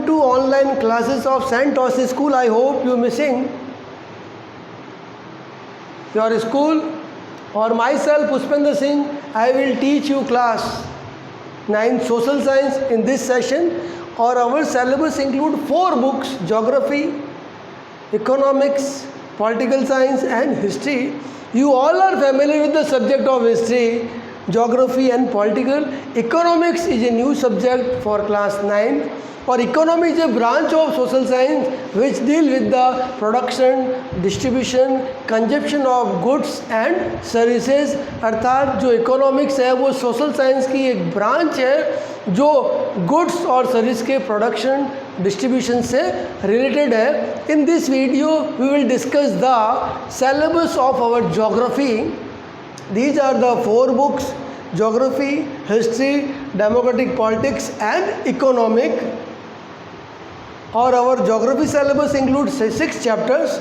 to online classes of Santos School. I hope you missing your school, or myself Pushpender Singh. I will teach you class 9 social science in this session. Or our syllabus include 4 books: geography, economics, political science and history. You all are familiar with the subject of history, geography and political. Economics is a new subject for class 9, or economy is a branch of social science which deal with the production, distribution, consumption of goods and services. अर्थात जो economics है वो social science की एक branch है जो goods और service के प्रोडक्शन डिस्ट्रीब्यूशन से रिलेटेड है. In this video we will discuss the syllabus of our geography. These are the 4 books: geography, history, democratic politics and economic. Or our geography syllabus includes 6 chapters.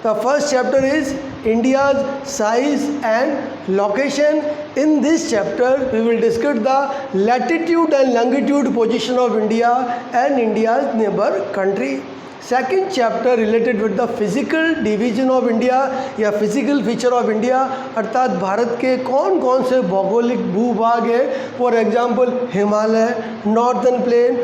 The first chapter is India's size and location. In this chapter we will discuss the latitude and longitude position of India and India's neighbor country. Second chapter related with the physical division of India या physical feature of India, अर्थात भारत के कौन कौन से भौगोलिक भूभाग है. For example Himalaya, northern plain,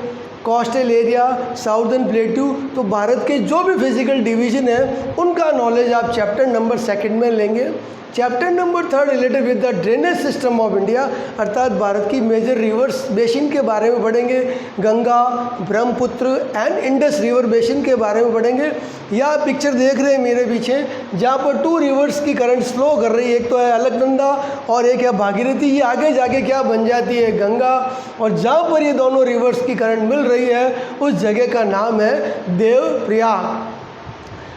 coastal area, southern plateau. तो भारत के जो भी फिजिकल डिवीजन है उनका नॉलेज आप चैप्टर नंबर 2 में लेंगे. Chapter number 3 related with the drainage system of India, अर्थात भारत की मेजर रिवर्स बेसिन के बारे में पढ़ेंगे. Ganga, Brahmaputra and Indus river basin के बारे में पढ़ेंगे. यह पिक्चर देख रहे हैं मेरे पीछे, जहाँ पर 2 रिवर्स की करंट फ्लो कर रही है. एक तो है अलकनंदा और एक है भागीरथी. ये आगे जाके क्या बन जाती है? गंगा. और जहाँ पर ये दोनों रिवर्स की करंट मिल रही है उस जगह का नाम है Devprayag.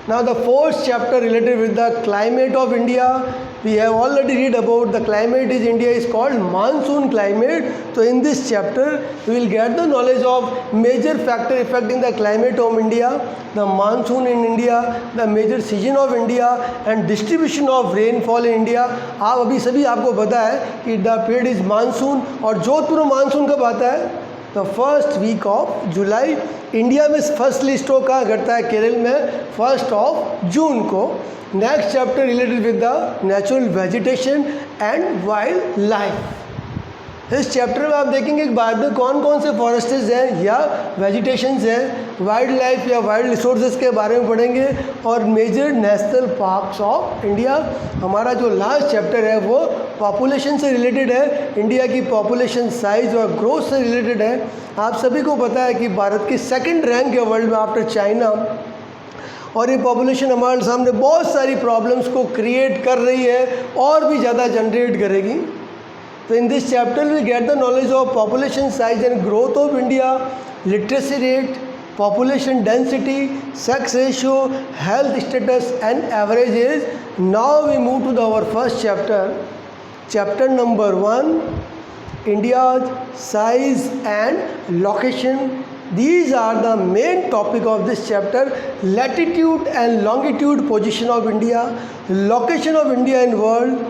Now the 4th chapter related with the climate of India. We have already read about the climate is India is called monsoon climate. So in this chapter we will get the knowledge of major factor affecting the climate of India, the monsoon in India, the major season of India and distribution of rainfall in India. आप अभी सभी आपको पता है कि the period is monsoon. और Jodhpur monsoon कब आता है? The first week of July. India में फर्स्टली स्ट्रोक कहाँ घटता है? केरल में 1 जून को. Next chapter related with the natural vegetation and wildlife. इस चैप्टर में आप देखेंगे कि भारत में कौन कौन से फॉरेस्ट्स हैं या वेजिटेशंस हैं, वाइल्ड लाइफ या वाइल्ड रिसोर्सेज के बारे में पढ़ेंगे, और major national parks of India. हमारा जो लास्ट चैप्टर है वो पॉपुलेशन से रिलेटेड है. इंडिया की पॉपुलेशन साइज और ग्रोथ से रिलेटेड है. आप सभी को पता है कि भारत की 2nd रैंक है वर्ल्ड में आफ्टर चाइना, और ये पॉपुलेशन हमारे सामने बहुत सारी प्रॉब्लम्स को क्रिएट कर रही है और भी ज़्यादा जनरेट करेगी. So in this chapter we get the knowledge of population size and growth of India, literacy rate, population density, sex ratio, health status and averages. Now we move to our first chapter, chapter number 1, India's size and location. These are the main topic of this chapter: latitude and longitude position of India, location of India in world,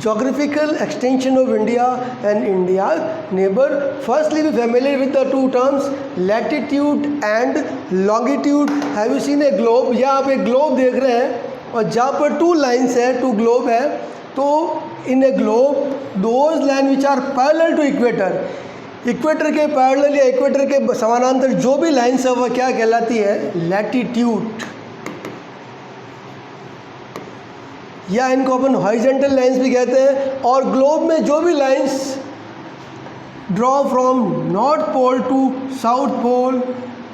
geographical extension of India and India's neighbor. Firstly, be familiar with the 2 terms, latitude and longitude. Have you seen a globe? यहाँ आप एक globe देख रहे हैं और जहाँ पर 2 lines है, 2 globe है, तो in a globe those lines which are parallel to equator, equator के पैरेलल या इक्वेटर के समानांतर जो भी लाइन्स है वह क्या कहलाती है? लैटिट्यूड. या इनको अपन हॉरिजॉन्टल लाइंस भी कहते हैं. और ग्लोब में जो भी lines draw from north pole to south pole,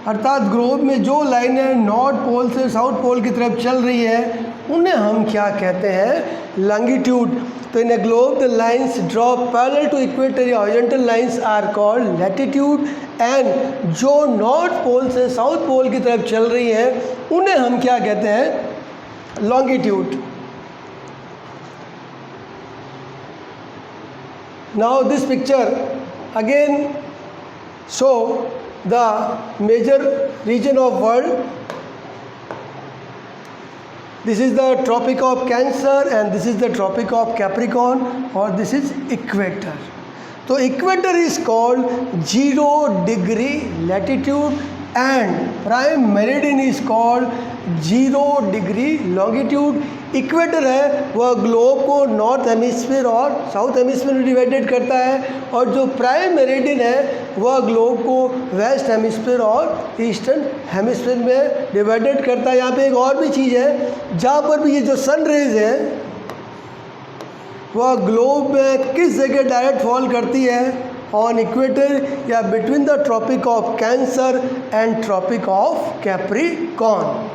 अर्थात ग्लोब में जो लाइनें नॉर्थ पोल से साउथ पोल की तरफ चल रही है उन्हें हम क्या कहते हैं? लॉन्गिट्यूड. तो in a globe the lines draw parallel to equator या horizontal lines are called latitude. And जो नॉर्थ पोल से साउथ पोल की तरफ चल रही है उन्हें हम क्या कहते हैं? Longitude. Now this picture again show the major region of world. This is the Tropic of Cancer and this is the Tropic of Capricorn, or this is equator. तो equator is called 0 degree latitude and prime meridian is called 0 degree longitude. Equator है वह globe को north hemisphere और south hemisphere में divided करता है, और जो प्राइम मेरिडियन है वह ग्लोब को वेस्ट हेमिस्फीयर और ईस्टर्न हेमिस्फीयर में डिवाइडेड करता है। यहाँ पे एक और भी चीज़ है, जहाँ पर भी ये जो सन रेज है वह ग्लोब में किस जगह डायरेक्ट फॉल करती है, ऑन इक्वेटर या between the tropic of Cancer and tropic of Capricorn.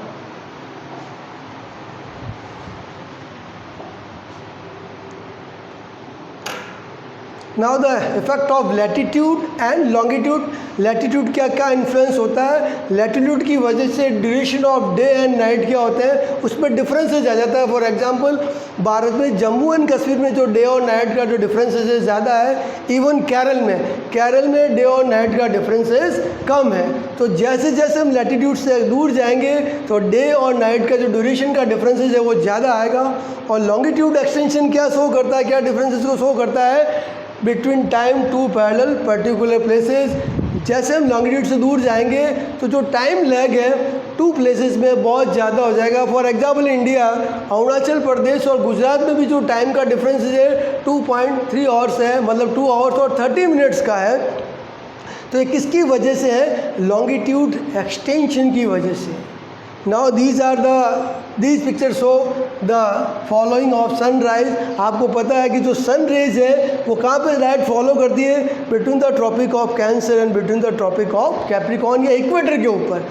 Now the effect of latitude and longitude. Latitude क्या क्या इन्फ्लुएंस होता है, लैटिट्यूड की वजह से duration of day and night क्या होते हैं उसमें डिफरेंसेस आ जाता है। फॉर एग्जांपल भारत में जम्मू एंड कश्मीर में जो डे और नाइट का जो डिफरेंसेस है ज़्यादा है, इवन केरल में डे और नाइट का डिफरेंसेस कम है। तो जैसे जैसे हम लैटिट्यूड से दूर जाएंगे तो डे और नाइट का जो ड्यूरेशन का डिफरेंसेस है वो ज़्यादा आएगा। और लॉन्गिट्यूड एक्सटेंशन क्या शो करता है, क्या डिफरेंसेस को शो करता है, between time two parallel particular places. जैसे हम लॉन्गिट्यूड से दूर जाएंगे तो जो टाइम लैग है टू प्लेसेस में बहुत ज़्यादा हो जाएगा। For example India, Arunachal Pradesh और गुजरात में भी जो टाइम का डिफरेंस है 2.3 आवर्स है, मतलब 2 आवर्स और 30 मिनट्स का है। तो ये किसकी वजह से है, लॉन्गिट्यूड एक्सटेंशन की वजह से। Now these pictures show the following of sunrise। आपको पता है कि जो सन रेज है वो कहाँ पे राइट फॉलो करती है, between the tropic of Cancer and between the tropic of Capricorn या इक्वेटर के ऊपर।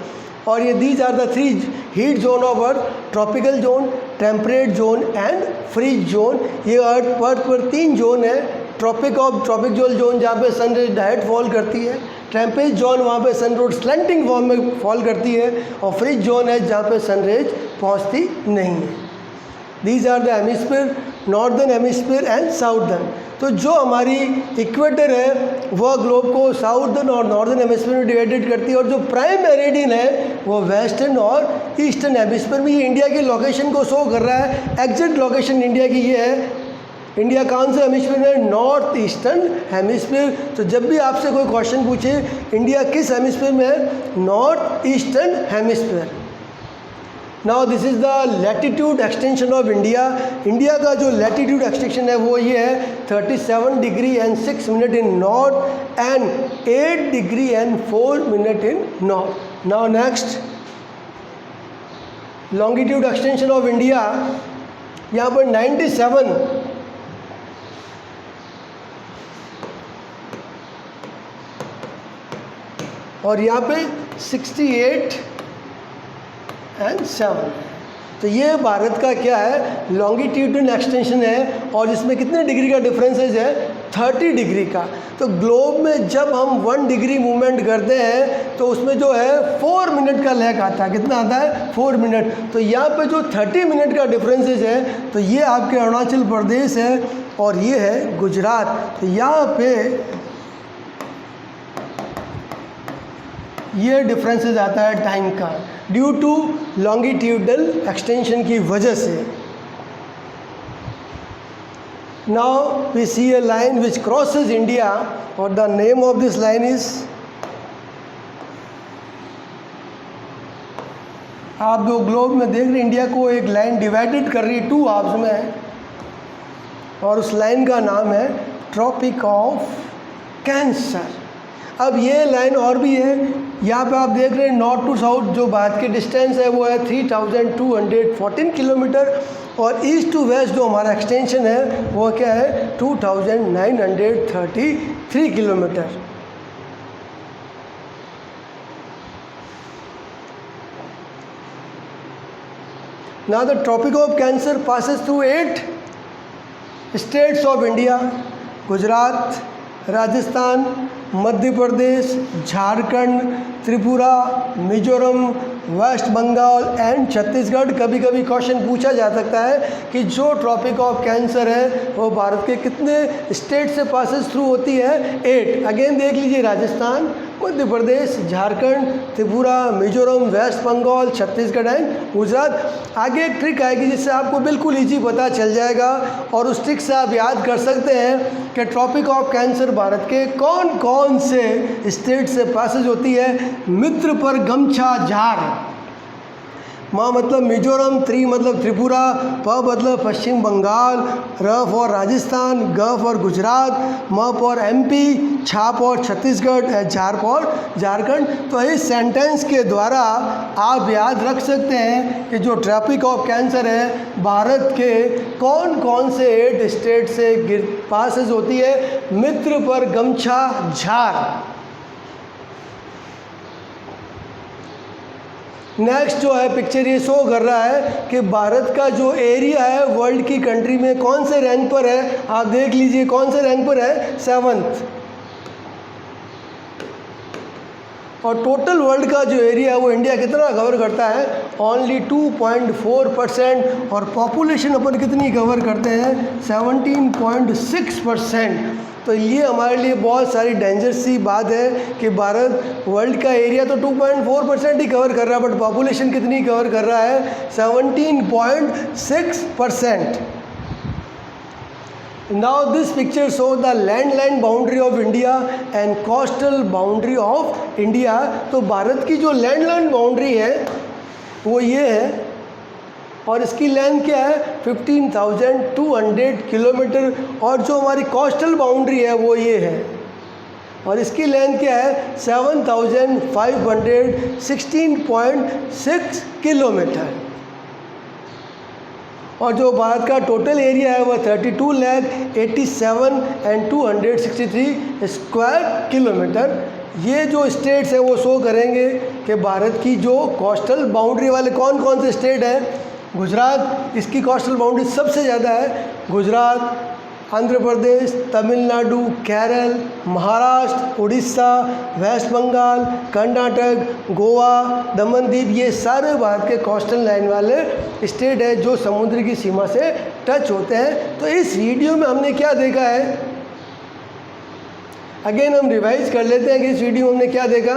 और ये these are the 3 heat zone of earth, tropical zone, temperate zone and frigid zone. ये अर्थ पर 3 जोन है, ट्रॉपिक जोन जहाँ पे सन रेज डायरेक्ट फॉल करती है, टेम्परेट जोन वहाँ पे सन रेज स्लैंटिंग फॉर्म में फॉल करती है, और फ्रीज जोन है जहाँ पे सन रेज पहुँचती नहीं है। These are the hemisphere, northern hemisphere and southern. तो जो हमारी इक्वेटर है वह ग्लोब को साउदर्न और नॉर्दर्न हेमिस्फीयर में डिवाइडेड करती है, और जो प्राइम मेरिडियन है वो वेस्टर्न और ईस्टर्न हेमिस्फीयर में। ये इंडिया की लोकेशन को शो कर रहा है, एग्जैक्ट लोकेशन इंडिया की ये है। इंडिया कौन से हेमिस्फीयर में, नॉर्थ ईस्टर्न हेमिस्फीयर। तो जब भी आपसे कोई क्वेश्चन पूछे इंडिया किस हेमिस्फीयर में है, north eastern hemisphere. Now this is the latitude extension of India. India का जो लैटिट्यूड एक्सटेंशन है वो ये है 37 degree and 6 minute in north and 8 degree and 4 minute in north. Now next, longitude extension of India. यहाँ पर 97 और यहाँ पे 68 एंड 7। तो ये भारत का क्या है, लॉन्गिट्यूडनल एक्सटेंशन है, और इसमें कितने डिग्री का डिफरेंसेस है, 30 डिग्री का। तो ग्लोब में जब हम 1 डिग्री मूवमेंट करते हैं तो उसमें जो है 4 मिनट का लैग आता है। कितना आता है, 4 मिनट। तो यहाँ पे जो 30 मिनट का डिफरेंसेस है, तो ये आपके अरुणाचल प्रदेश है और ये है गुजरात। तो यहाँ पे ये डिफरेंसेस आता है टाइम का, ड्यू टू लॉन्गिट्यूडल एक्सटेंशन की वजह से। Now we see a line which crosses India, और the name of this line is, आप जो ग्लोब में देख रहे हैं इंडिया को एक लाइन डिवाइडेड कर रही है 2 हाफ्स में, और उस लाइन का नाम है ट्रॉपिक ऑफ कैंसर। अब ये लाइन और भी है, यहाँ पे आप देख रहे हैं नॉर्थ टू साउथ जो भारत की डिस्टेंस है वो है 3214 किलोमीटर, और ईस्ट टू वेस्ट जो हमारा एक्सटेंशन है वो क्या है, 2933 kilometre. Now the Tropic of Cancer passes through 8 states of India: Gujarat, Rajasthan, Madhya Pradesh, Jharkhand, Tripura, Mizoram, West Bengal and Chhattisgarh. कभी कभी क्वेश्चन पूछा जा सकता है कि जो ट्रॉपिक ऑफ कैंसर है वो भारत के कितने स्टेट से पासेस थ्रू होती है, 8। अगेन देख लीजिए, राजस्थान, मध्य प्रदेश, झारखंड, त्रिपुरा, मिजोरम, वेस्ट बंगाल, छत्तीसगढ़ एंड गुजरात। आगे एक ट्रिक आएगी जिससे आपको बिल्कुल ईजी पता चल जाएगा और उस ट्रिक से आप याद कर सकते हैं कि ट्रॉपिक ऑफ कैंसर भारत के कौन कौन से स्टेट से पासेज होती है। मित्र पर गमछा झार, म मतलब मिजोरम, त्रि मतलब त्रिपुरा, प मतलब पश्चिम बंगाल, र फॉर राजस्थान, ग फॉर गुजरात, म फॉर एमपी, छा फॉर छत्तीसगढ़, झार फॉर झारखंड। तो इस सेंटेंस के द्वारा आप याद रख सकते हैं कि जो ट्रॉपिक ऑफ कैंसर है भारत के कौन कौन से 8 स्टेट से पासेज होती है। मित्र पर गमछा झार। नेक्स्ट जो है पिक्चर ये शो कर रहा है कि भारत का जो एरिया है वर्ल्ड की कंट्री में कौन से रैंक पर है। आप देख लीजिए कौन से रैंक पर है, 7th। और टोटल वर्ल्ड का जो एरिया है वो इंडिया कितना कवर करता है, ओनली 2.4%। और पॉपुलेशन अपन कितनी कवर करते हैं, 17.6%। तो ये हमारे लिए बहुत सारी डेंजर सी बात है कि भारत वर्ल्ड का एरिया तो 2.4% ही कवर कर रहा है, बट पॉपुलेशन कितनी कवर कर रहा है, 17.6%। Now this picture shows the land boundary of India and coastal boundary of India। तो भारत की जो लैंड बाउंड्री है वो ये है और इसकी लेंथ क्या है, 15,200 किलोमीटर। और जो हमारी कोस्टल बाउंड्री है वो ये है और इसकी लेंथ क्या है, 7,516.6 किलोमीटर। और जो भारत का टोटल एरिया है वह 32,87,263 स्क्वायर किलोमीटर। ये जो स्टेट्स हैं वो शो करेंगे कि भारत की जो कोस्टल बाउंड्री वाले कौन कौन से स्टेट हैं। गुजरात, इसकी कोस्टल बाउंड्री सबसे ज़्यादा है। गुजरात, आंध्र प्रदेश, तमिलनाडु, केरल, महाराष्ट्र, उड़ीसा, वेस्ट बंगाल, कर्नाटक, गोवा, दमन दीव, ये सारे भारत के कोस्टल लाइन वाले स्टेट हैं जो समुद्र की सीमा से टच होते हैं। तो इस वीडियो में हमने क्या देखा है, अगेन हम रिवाइज कर लेते हैं कि इस वीडियो में हमने क्या देखा।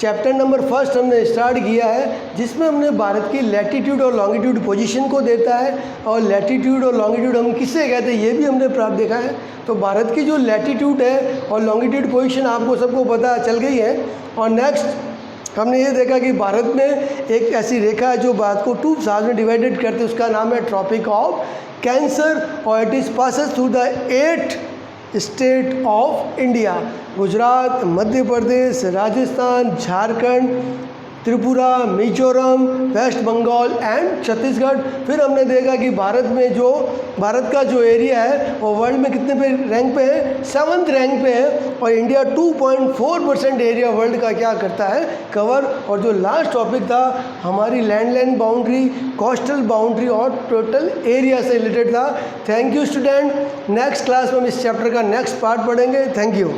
चैप्टर नंबर 1 हमने स्टार्ट किया है जिसमें हमने भारत की लैटीट्यूड और लॉन्गिट्यूड पोजीशन को देता है और लैटीट्यूड और लॉन्गिट्यूड हम किससे कहते हैं ये भी हमने प्राप्त देखा है। तो भारत की जो लैटीट्यूड है और लॉन्गिट्यूड पोजीशन आपको सबको पता चल गई है। और नेक्स्ट हमने ये देखा कि भारत में एक ऐसी रेखा है जो भारत को 2 भाग में डिवाइडेड करते हैं, उसका नाम है ट्रॉपिक ऑफ कैंसर और it is passes through the 8 state of India. Gujarat, Madhya Pradesh, Rajasthan, Jharkhand, Tripura, Mizoram, West Bengal and Chhattisgarh. फिर हमने देखा कि भारत का जो एरिया है वो वर्ल्ड में कितने पे रैंक पे है, 7th रैंक पे है। और इंडिया 2.4% एरिया वर्ल्ड का क्या करता है, कवर। और जो लास्ट टॉपिक था हमारी लैंड बाउंड्री, कोस्टल बाउंड्री और टोटल एरिया से रिलेटेड था। Thank you student. Next class में हम इस चैप्टर का नेक्स्ट पार्ट पढ़ेंगे। Thank you.